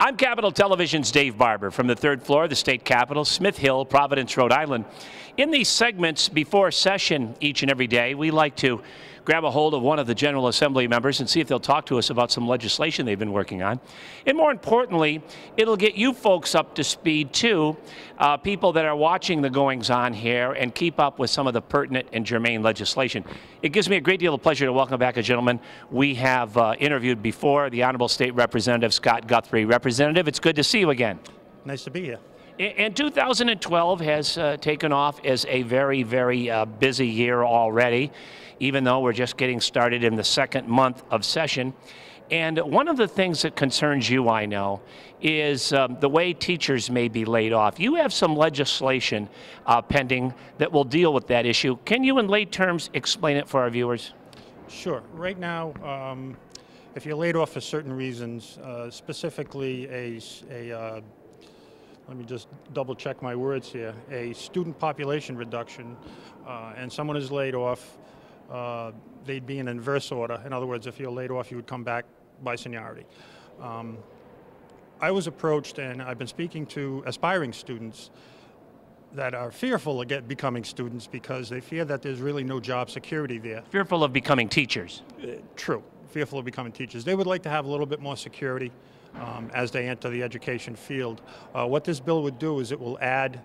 I'm Capitol Television's Dave Barber from the third floor of the state capitol, Smith Hill, Providence, Rhode Island. In these segments before session each and every day, we like to grab a hold of one of the General Assembly members and see if they'll talk to us about some legislation they've been working on. And more importantly, it'll get you folks up to speed too, people that are watching the goings-on here, and keep up with some of the pertinent and germane legislation. It gives me a great deal of pleasure to welcome back a gentleman we have interviewed before, the Honorable State Representative Scott Guthrie. Representative, it's good to see you again. Nice to be here. And 2012 has taken off as a very, very busy year already, even though we're just getting started in the second month of session. And one of the things that concerns you, I know, is the way teachers may be laid off. You have some legislation pending that will deal with that issue. Can you, in lay terms, explain it for our viewers? Sure. Right now, if you're laid off for certain reasons, specifically let me just double check my words here, a student population reduction, and someone is laid off, they'd be in inverse order. In other words, if you're laid off, you would come back by seniority. I was approached, and I've been speaking to aspiring students that are fearful of becoming students because they fear that there's really no job security there. Fearful of becoming teachers. True. Fearful of becoming teachers. They would like to have a little bit more security as they enter the education field. What this bill would do is it will add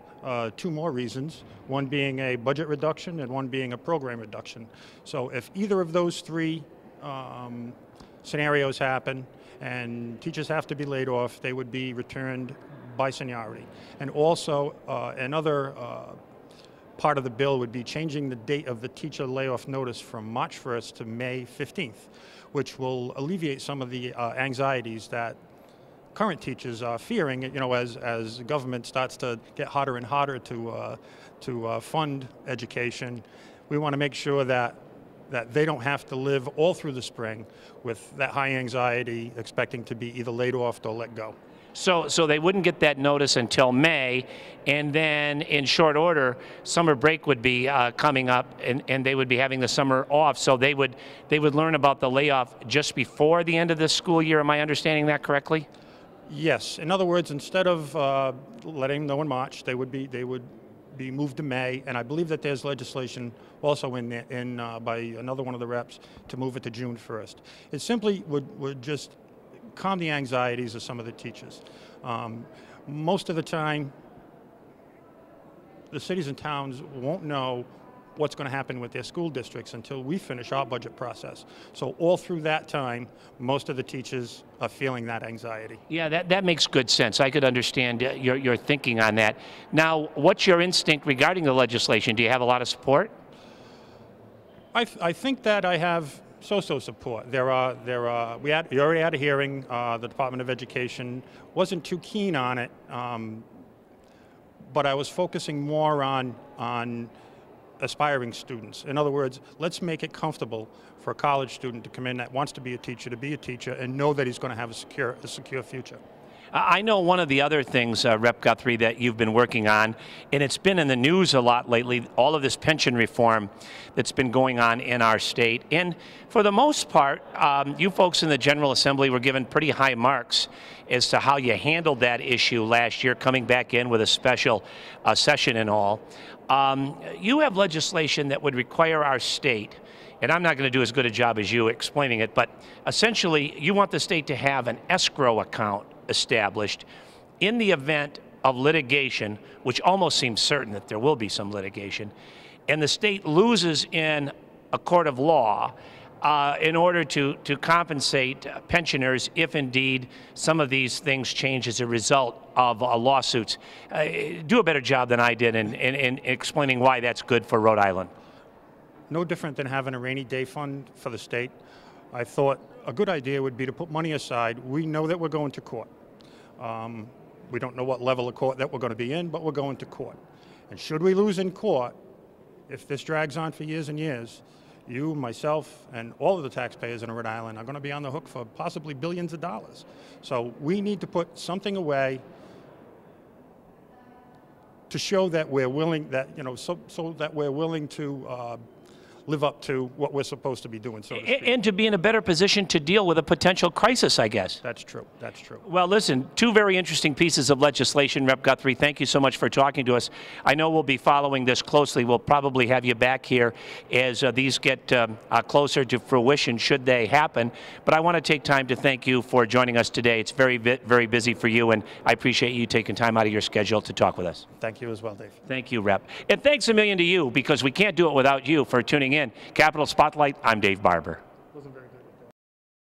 two more reasons, one being a budget reduction and one being a program reduction. So if either of those three scenarios happen and teachers have to be laid off, they would be returned by seniority. And also another part of the bill would be changing the date of the teacher layoff notice from March 1st to May 15th, which will alleviate some of the anxieties that current teachers are fearing, you know, as the government starts to get harder and harder to fund education. We want to make sure that they don't have to live all through the spring with that high anxiety, expecting to be either laid off or let go. So they wouldn't get that notice until May, and then in short order, summer break would be coming up, and they would be having the summer off. So they would learn about the layoff just before the end of the school year. Am I understanding that correctly? Yes. In other words, instead of letting them know in March, they would be moved to May, and I believe that there's legislation also by another one of the reps to move it to June 1st. It simply would just calm the anxieties of some of the teachers. Most of the time, the cities and towns won't know what's going to happen with their school districts until we finish our budget process. So all through that time, most of the teachers are feeling that anxiety. Yeah, that makes good sense. I could understand your thinking on that. Now, what's your instinct regarding the legislation? Do you have a lot of support? I think that I have so-so support. We already had a hearing. The Department of Education wasn't too keen on it, but I was focusing more on aspiring students. In other words, let's make it comfortable for a college student to come in that wants to be a teacher and know that he's going to have a secure future. I know one of the other things, Rep. Guthrie, that you've been working on, and it's been in the news a lot lately, all of this pension reform that's been going on in our state. And for the most part, you folks in the General Assembly were given pretty high marks as to how you handled that issue last year, coming back in with a special session and all. You have legislation that would require our state, and I'm not going to do as good a job as you explaining it, but essentially you want the state to have an escrow account established in the event of litigation, which almost seems certain that there will be some litigation, and the state loses in a court of law in order to compensate pensioners if indeed some of these things change as a result of lawsuits. Do a better job than I did in explaining why that's good for Rhode Island. No different than having a rainy day fund for the state. I thought a good idea would be to put money aside. We know that we're going to court. We don't know what level of court that we're going to be in, but we're going to court. And should we lose in court, if this drags on for years and years, you, myself, and all of the taxpayers in Rhode Island are going to be on the hook for possibly billions of dollars. So we need to put something away to show that we're willing, so that we're willing to live up to what we're supposed to be doing, so to speak. And to be in a better position to deal with a potential crisis, I guess. That's true. That's true. Well, listen, two very interesting pieces of legislation, Rep. Guthrie. Thank you so much for talking to us. I know we'll be following this closely. We'll probably have you back here as these get closer to fruition, should they happen. But I want to take time to thank you for joining us today. It's very busy for you, and I appreciate you taking time out of your schedule to talk with us. Thank you as well, Dave. Thank you, Rep. And thanks a million to you, because we can't do it without you, for tuning in. Capitol Spotlight, I'm Dave Barber.